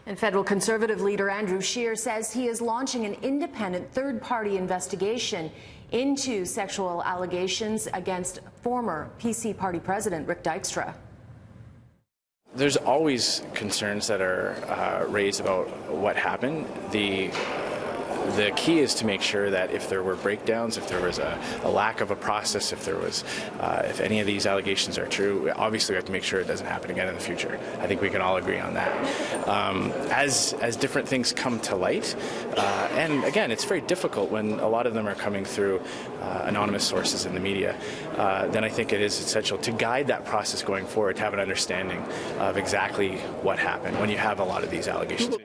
And federal Conservative leader Andrew Scheer says he is launching an independent third-party investigation into sexual allegations against former PC Party President Rick Dykstra. There's always concerns that are raised about what happened. The key is to make sure that if there were breakdowns, if there was a lack of a process, if any of these allegations are true, obviously we have to make sure it doesn't happen again in the future. I think we can all agree on that. As different things come to light, and again, it's very difficult when a lot of them are coming through anonymous sources in the media, then I think it is essential to guide that process going forward, to have an understanding of exactly what happened when you have a lot of these allegations.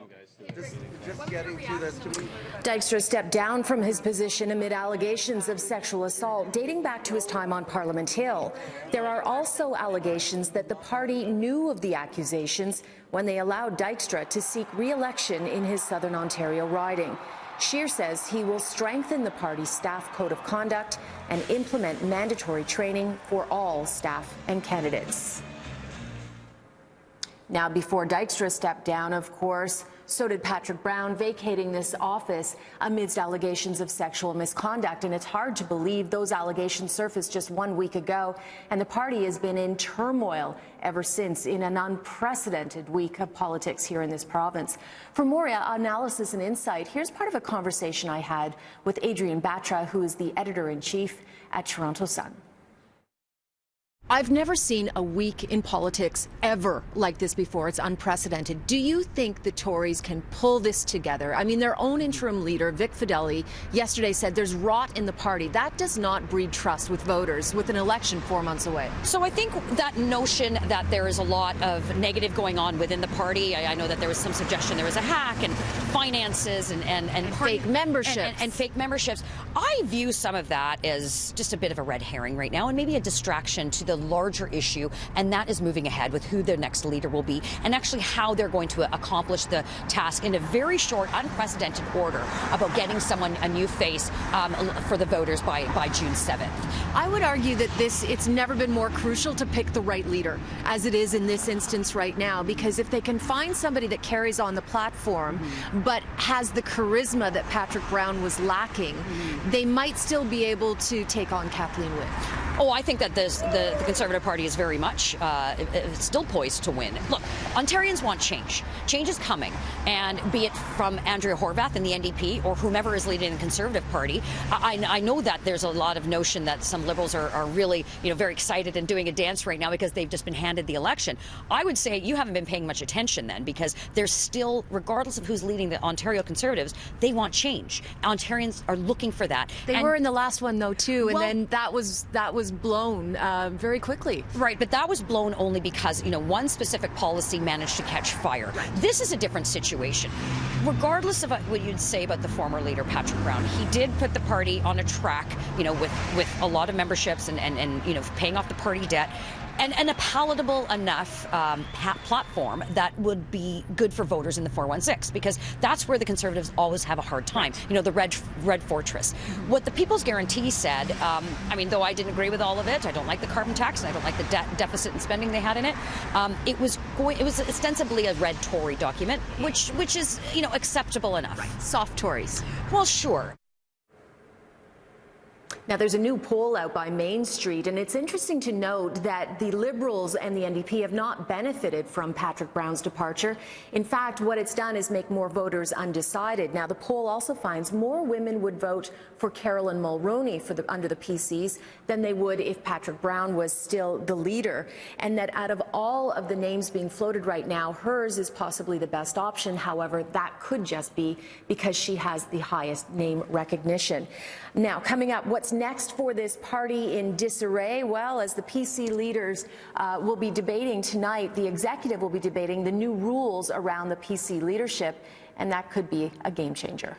Dykstra stepped down from his position amid allegations of sexual assault dating back to his time on Parliament Hill. There are also allegations that the party knew of the accusations when they allowed Dykstra to seek re-election in his Southern Ontario riding. Scheer says he will strengthen the party's staff code of conduct and implement mandatory training for all staff and candidates. Now, before Dykstra stepped down, of course, so did Patrick Brown, vacating this office amidst allegations of sexual misconduct. And it's hard to believe those allegations surfaced just 1 week ago, and the party has been in turmoil ever since, in an unprecedented week of politics here in this province. For more analysis and insight, here's part of a conversation I had with Adrienne Batra, who is the editor-in-chief at Toronto Sun. I've never seen a week in politics ever like this before. It's unprecedented. Do you think the Tories can pull this together? I mean, their own interim leader, Vic Fideli, yesterday said there's rot in the party. That does not breed trust with voters with an election 4 months away. So I think that notion that there is a lot of negative going on within the party, I know that there was some suggestion there was a hack and finances and fake memberships. And fake memberships. I view some of that as just a bit of a red herring right now, and maybe a distraction to the larger issue, and that is moving ahead with who their next leader will be and actually how they're going to accomplish the task in a very short, unprecedented order about getting someone a new face for the voters by June 7th. I would argue that it's never been more crucial to pick the right leader as it is in this instance right now, because if they can find somebody that carries on the platform but has the charisma that Patrick Brown was lacking, they might still be able to take on Kathleen Wynne. Oh, I think that the Conservative Party is very much still poised to win. Look, Ontarians want change. Change is coming, and be it from Andrea Horwath in the NDP or whomever is leading the Conservative Party, I know that there's a lot of notion that some Liberals are really, very excited and doing a dance right now because they've just been handed the election. I would say you haven't been paying much attention then, because there's still, regardless of who's leading the Ontario Conservatives, they want change. Ontarians are looking for that. They were in the last one though too, and then that was blown very quickly. Right, but that was blown only because, one specific policy managed to catch fire. This is a different situation. Regardless of what you'd say about the former leader, Patrick Brown, he did put the party on a track, with a lot of memberships and paying off the party debt. And a palatable enough platform that would be good for voters in the 416, because that's where the Conservatives always have a hard time. The red fortress. What the People's Guarantee said, though I didn't agree with all of it, I don't like the carbon tax and I don't like the deficit and spending they had in it. It was ostensibly a red Tory document, which is acceptable enough. Right. Soft Tories. Well, sure. Now, there's a new poll out by Main Street, and it's interesting to note that the Liberals and the NDP have not benefited from Patrick Brown's departure. In fact, what it's done is make more voters undecided. Now, the poll also finds more women would vote for Carolyn Mulroney under the PCs than they would if Patrick Brown was still the leader, and that out of all of the names being floated right now, hers is possibly the best option. However, that could just be because she has the highest name recognition. Now, coming up, what's next for this party in disarray? Well, as the PC leaders will be debating tonight, the executive will be debating the new rules around the PC leadership, and that could be a game changer.